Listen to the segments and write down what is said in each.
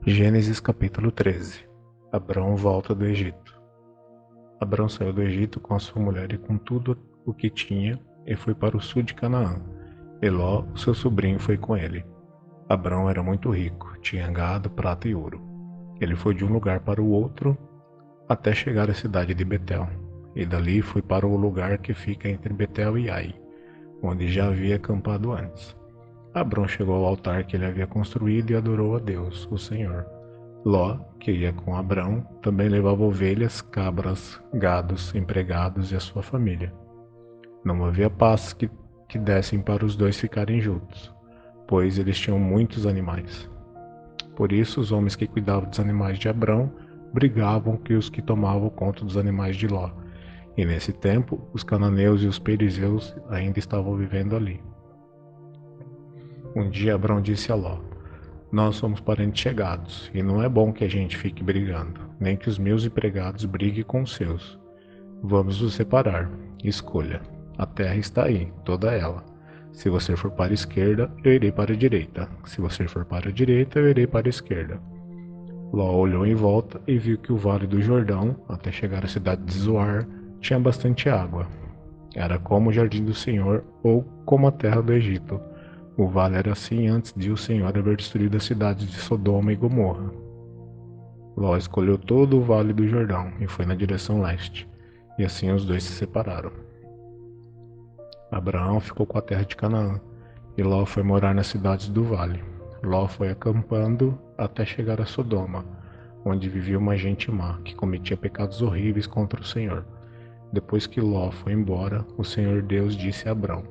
Gênesis capítulo 13. Abrão volta do Egito. Abrão saiu do Egito com a sua mulher e com tudo o que tinha e foi para o sul de Canaã. E Ló, o seu sobrinho, foi com ele. Abrão era muito rico, tinha gado, prata e ouro. Ele foi de um lugar para o outro até chegar à cidade de Betel. E dali foi para o lugar que fica entre Betel e Ai, onde já havia acampado antes. Abrão chegou ao altar que ele havia construído e adorou a Deus, o Senhor. Ló, que ia com Abrão, também levava ovelhas, cabras, gados, empregados e a sua família. Não havia paz que dessem para os dois ficarem juntos, pois eles tinham muitos animais. Por isso, os homens que cuidavam dos animais de Abrão brigavam com os que tomavam conta dos animais de Ló. E nesse tempo, os cananeus e os perizeus ainda estavam vivendo ali. Um dia Abrão disse a Ló: Nós somos parentes chegados, e não é bom que a gente fique brigando, nem que os meus empregados briguem com os seus. Vamos nos separar. Escolha. A terra está aí, toda ela. Se você for para a esquerda, eu irei para a direita. Se você for para a direita, eu irei para a esquerda. Ló olhou em volta e viu que o vale do Jordão, até chegar à cidade de Zoar, tinha bastante água. Era como o jardim do Senhor ou como a terra do Egito. O vale era assim antes de o Senhor haver destruído as cidades de Sodoma e Gomorra. Ló escolheu todo o vale do Jordão e foi na direção leste, e assim os dois se separaram. Abraão ficou com a terra de Canaã, e Ló foi morar nas cidades do vale. Ló foi acampando até chegar a Sodoma, onde vivia uma gente má, que cometia pecados horríveis contra o Senhor. Depois que Ló foi embora, o Senhor Deus disse a Abrão: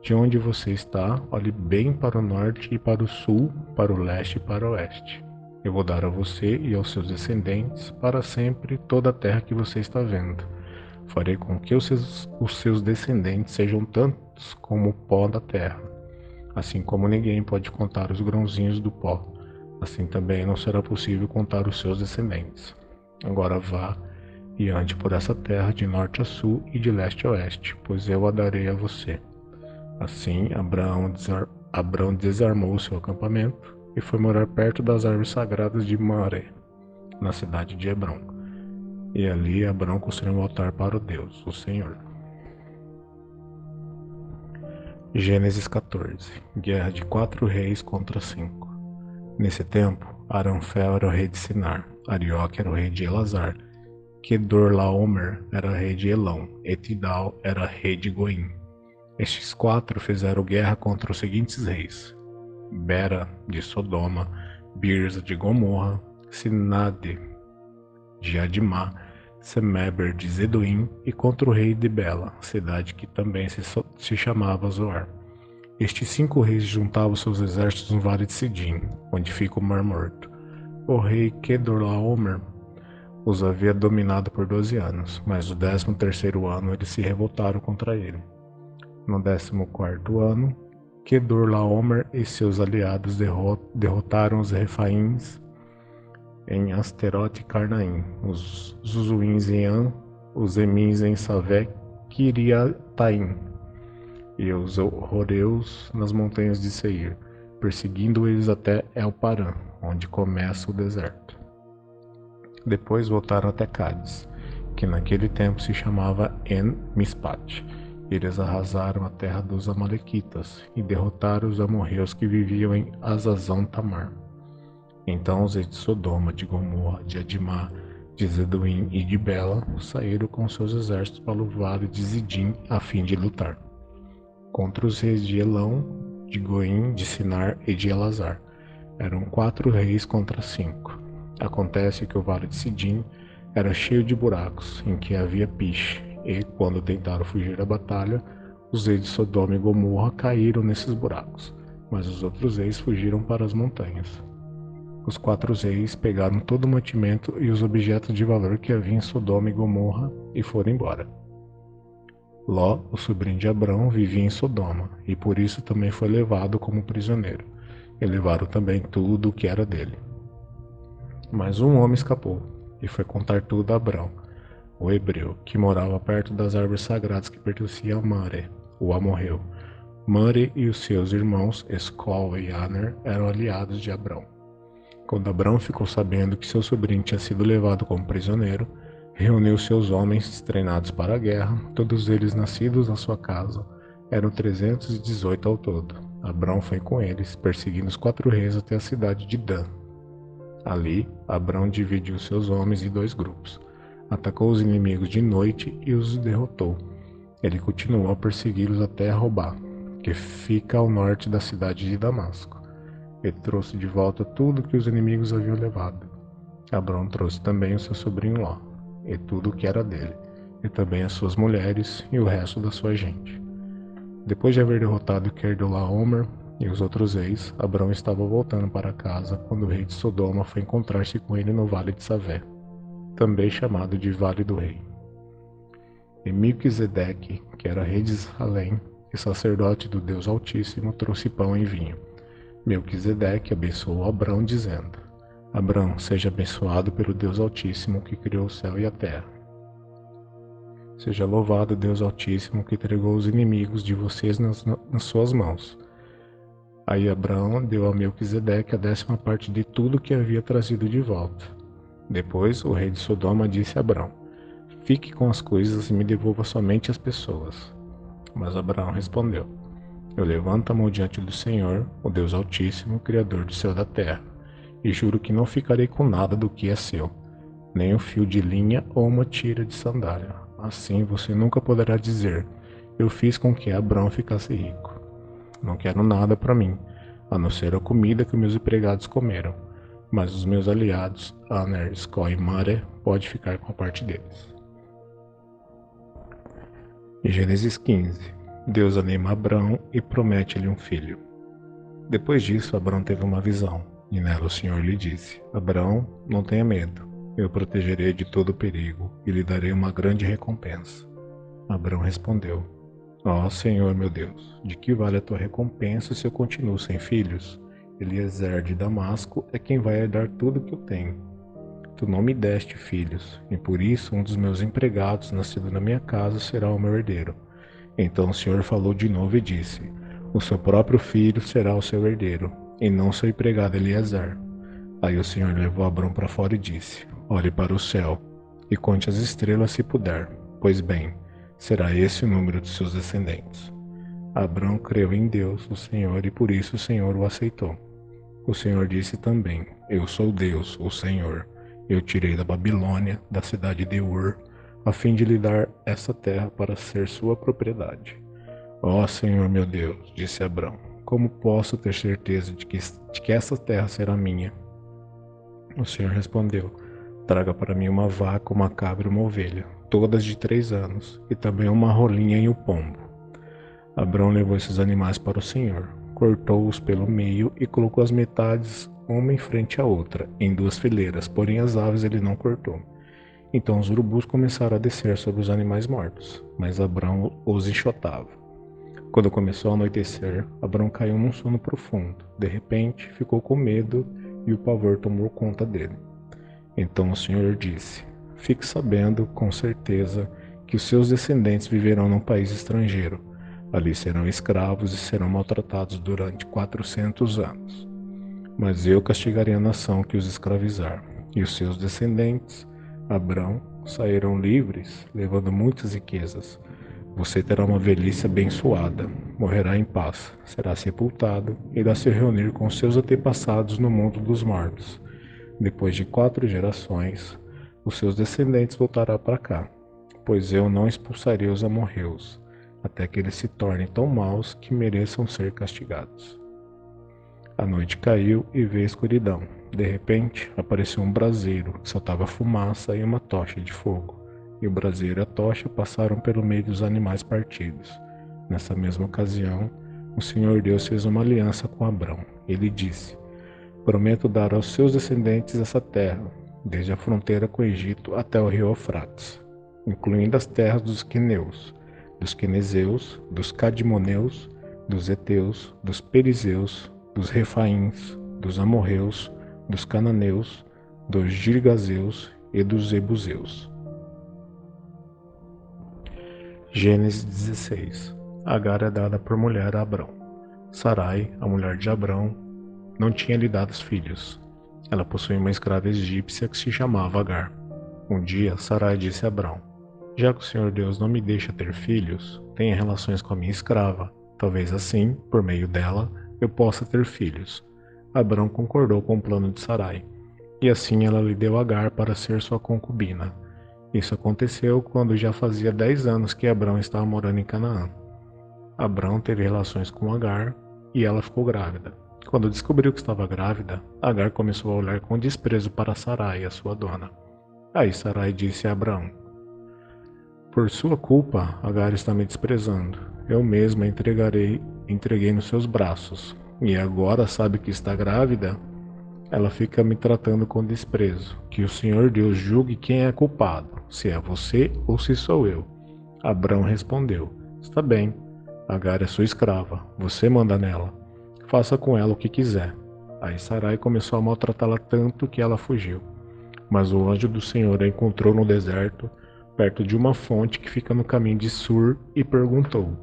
De onde você está, olhe bem para o norte e para o sul, para o leste e para o oeste. Eu vou dar a você e aos seus descendentes para sempre toda a terra que você está vendo. Farei com que os seus descendentes sejam tantos como o pó da terra. Assim como ninguém pode contar os grãozinhos do pó, assim também não será possível contar os seus descendentes. Agora vá e ande por essa terra de norte a sul e de leste a oeste, pois eu a darei a você. Assim, Abrão desarmou seu acampamento e foi morar perto das árvores sagradas de Mamré, na cidade de Hebrom. E ali Abrão construiu um altar para o Deus, o Senhor. Gênesis 14. Guerra de 4 reis contra 5. Nesse tempo, Aramfel era o rei de Sinar, Arioque era o rei de Elazar, Kedorlaomer era rei de Elão, e Tidal era rei de Goim. Estes 4 fizeram guerra contra os seguintes reis: Bera de Sodoma, Birza de Gomorra, Sinade de Admá, Semeber de Zedoim e contra o rei de Bela, cidade que também se chamava Zoar. Estes 5 reis juntavam seus exércitos no vale de Sidim, onde fica o Mar Morto. O rei Kedorlaomer os havia dominado por 12 anos, mas no 13º ano eles se revoltaram contra ele. No 14º ano, Kedorlaomer e seus aliados derrotaram os Refaíns em Asterote e Carnaim, os Zuzuins em An, os Emins em Savé, Kiriataim, e os Horeus nas montanhas de Seir, perseguindo eles até El-Parã, onde começa o deserto. Depois voltaram até Cádiz, que naquele tempo se chamava En-Mispat. Eles arrasaram a terra dos Amalequitas e derrotaram os amorreus que viviam em Azazão-Tamar. Então os reis de Sodoma, de Gomorra, de Admá, de Zedoim e de Bela saíram com seus exércitos para o vale de Zidim a fim de lutar contra os reis de Elão, de Goim, de Sinar e de Elazar. Eram 4 reis contra 5. Acontece que o vale de Sidim era cheio de buracos, em que havia piche, e quando tentaram fugir da batalha, os reis de Sodoma e Gomorra caíram nesses buracos, mas os outros reis fugiram para as montanhas. Os 4 reis pegaram todo o mantimento e os objetos de valor que havia em Sodoma e Gomorra e foram embora. Ló, o sobrinho de Abrão, vivia em Sodoma, e por isso também foi levado como prisioneiro, e levaram também tudo o que era dele. Mas um homem escapou, e foi contar tudo a Abrão, o hebreu, que morava perto das árvores sagradas que pertenciam a Mamré, o amorreu. Mamré e os seus irmãos, Escol e Aner, eram aliados de Abrão. Quando Abrão ficou sabendo que seu sobrinho tinha sido levado como prisioneiro, reuniu seus homens treinados para a guerra, todos eles nascidos na sua casa. Eram 318 ao todo. Abrão foi com eles, perseguindo os 4 reis até a cidade de Dan. Ali, Abrão dividiu seus homens em 2 grupos. Atacou os inimigos de noite e os derrotou. Ele continuou a persegui-los até Arobá, que fica ao norte da cidade de Damasco. Ele trouxe de volta tudo que os inimigos haviam levado. Abrão trouxe também o seu sobrinho Ló, e tudo o que era dele, e também as suas mulheres e o resto da sua gente. Depois de haver derrotado Querdolaomer e os outros reis, Abrão estava voltando para casa quando o rei de Sodoma foi encontrar-se com ele no vale de Savé, também chamado de Vale do Rei. E Melquisedeque, que era rei de Salém e sacerdote do Deus Altíssimo, trouxe pão e vinho. Melquisedeque abençoou Abrão, dizendo: Abrão, seja abençoado pelo Deus Altíssimo que criou o céu e a terra. Seja louvado Deus Altíssimo que entregou os inimigos de vocês nas suas mãos. Aí Abrão deu a Melquisedeque a 10ª parte de tudo que havia trazido de volta. Depois o rei de Sodoma disse a Abrão: Fique com as coisas e me devolva somente as pessoas. Mas Abrão respondeu: Eu levanto a mão diante do Senhor, o Deus Altíssimo, Criador do céu e da terra, e juro que não ficarei com nada do que é seu, nem um fio de linha ou uma tira de sandália. Assim você nunca poderá dizer: Eu fiz com que Abrão ficasse rico. Não quero nada para mim, a não ser a comida que meus empregados comeram, mas os meus aliados, Aner, Escol e Mare, pode ficar com a parte deles. Gênesis 15. Deus anima Abrão e promete-lhe um filho. Depois disso, Abrão teve uma visão, e nela o Senhor lhe disse: Abrão, não tenha medo, eu protegerei de todo perigo e lhe darei uma grande recompensa. Abrão respondeu: Ó Senhor meu Deus, de que vale a tua recompensa se eu continuo sem filhos? Eliezer de Damasco é quem vai herdar tudo que eu tenho. Tu não me deste filhos, e por isso um dos meus empregados nascido na minha casa será o meu herdeiro. Então o Senhor falou de novo e disse: O seu próprio filho será o seu herdeiro, e não seu empregado Eliezer. Aí o Senhor levou Abrão para fora e disse: Olhe para o céu, e conte as estrelas se puder, pois bem, será esse o número de seus descendentes. Abrão creu em Deus, o Senhor, e por isso o Senhor o aceitou. O Senhor disse também: Eu sou Deus, o Senhor. Eu tirei da Babilônia, da cidade de Ur, a fim de lhe dar essa terra para ser sua propriedade. Ó Senhor meu Deus, disse Abrão, como posso ter certeza de que essa terra será minha? O Senhor respondeu: Traga para mim uma vaca, uma cabra e uma ovelha, todas de 3 anos, e também uma rolinha e um pombo. Abrão levou esses animais para o Senhor, cortou-os pelo meio e colocou as metades uma em frente à outra, em 2 fileiras, porém as aves ele não cortou. Então os urubus começaram a descer sobre os animais mortos, mas Abrão os enxotava. Quando começou a anoitecer, Abrão caiu num sono profundo. De repente, ficou com medo e o pavor tomou conta dele. Então o Senhor disse: Fique sabendo com certeza que os seus descendentes viverão num país estrangeiro. Ali serão escravos e serão maltratados durante 400 anos. Mas eu castigarei a nação que os escravizar, e os seus descendentes, Abrão, sairão livres, levando muitas riquezas. Você terá uma velhice abençoada, morrerá em paz, será sepultado e irá se reunir com seus antepassados no mundo dos mortos. Depois de 4 gerações, os seus descendentes voltarão para cá, pois eu não expulsarei os amorreus, até que eles se tornem tão maus que mereçam ser castigados. A noite caiu e veio a escuridão. De repente, apareceu um braseiro que soltava fumaça e uma tocha de fogo. E o braseiro e a tocha passaram pelo meio dos animais partidos. Nessa mesma ocasião, o Senhor Deus fez uma aliança com Abrão. Ele disse: Prometo dar aos seus descendentes essa terra, desde a fronteira com o Egito até o rio Eufrates, incluindo as terras dos queneus, dos quenezeus, dos cadmoneus, dos heteus, dos perizeus, dos refaíns, dos amorreus, dos cananeus, dos girgazeus e dos jebuseus. Gênesis 16. Agar é dada por mulher a Abrão. Sarai, a mulher de Abrão, não tinha lhe dado filhos. Ela possuía uma escrava egípcia que se chamava Agar. Um dia, Sarai disse a Abrão: já que o Senhor Deus não me deixa ter filhos, tenha relações com a minha escrava. Talvez assim, por meio dela, eu possa ter filhos. Abrão concordou com o plano de Sarai, e assim ela lhe deu Agar para ser sua concubina. Isso aconteceu quando já fazia 10 anos que Abrão estava morando em Canaã. Abrão teve relações com Agar e ela ficou grávida. Quando descobriu que estava grávida, Agar começou a olhar com desprezo para Sarai, a sua dona. Aí Sarai disse a Abrão: por sua culpa, Agar está me desprezando. Eu mesma entreguei nos seus braços. E agora sabe que está grávida? Ela fica me tratando com desprezo. Que o Senhor Deus julgue quem é culpado, se é você ou se sou eu. Abrão respondeu: está bem. Agar é sua escrava. Você manda nela. Faça com ela o que quiser. Aí Sarai começou a maltratá-la tanto que ela fugiu. Mas o anjo do Senhor a encontrou no deserto, perto de uma fonte que fica no caminho de Sur, e perguntou: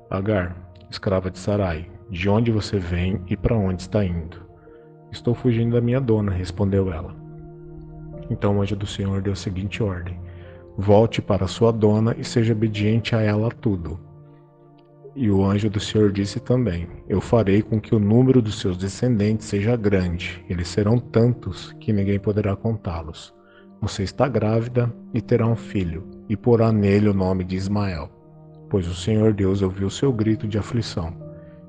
Agar, escrava de Sarai, de onde você vem e para onde está indo? Estou fugindo da minha dona, respondeu ela. Então o anjo do Senhor deu a seguinte ordem: volte para sua dona e seja obediente a ela a tudo. E o anjo do Senhor disse também: eu farei com que o número dos seus descendentes seja grande. Eles serão tantos que ninguém poderá contá-los. Você está grávida e terá um filho, e porá nele o nome de Ismael, pois o Senhor Deus ouviu seu grito de aflição.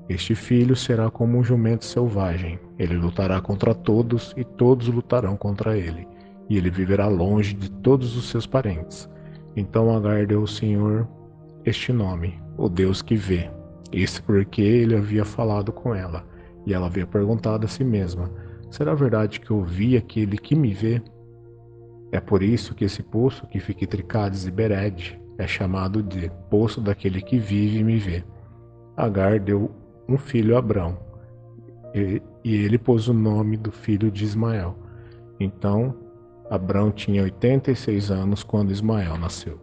Este filho será como um jumento selvagem. Ele lutará contra todos e todos lutarão contra ele, e ele viverá longe de todos os seus parentes. Então Agar deu ao Senhor este nome, o Deus que vê. Isso porque ele havia falado com ela, e ela havia perguntado a si mesma: será verdade que eu vi aquele que me vê? É por isso que esse poço que fica entre Cádiz e Bered é chamado de Poço daquele que vive e me vê. Agar deu um filho a Abrão, e ele pôs o nome do filho de Ismael. Então, Abrão tinha 86 anos quando Ismael nasceu.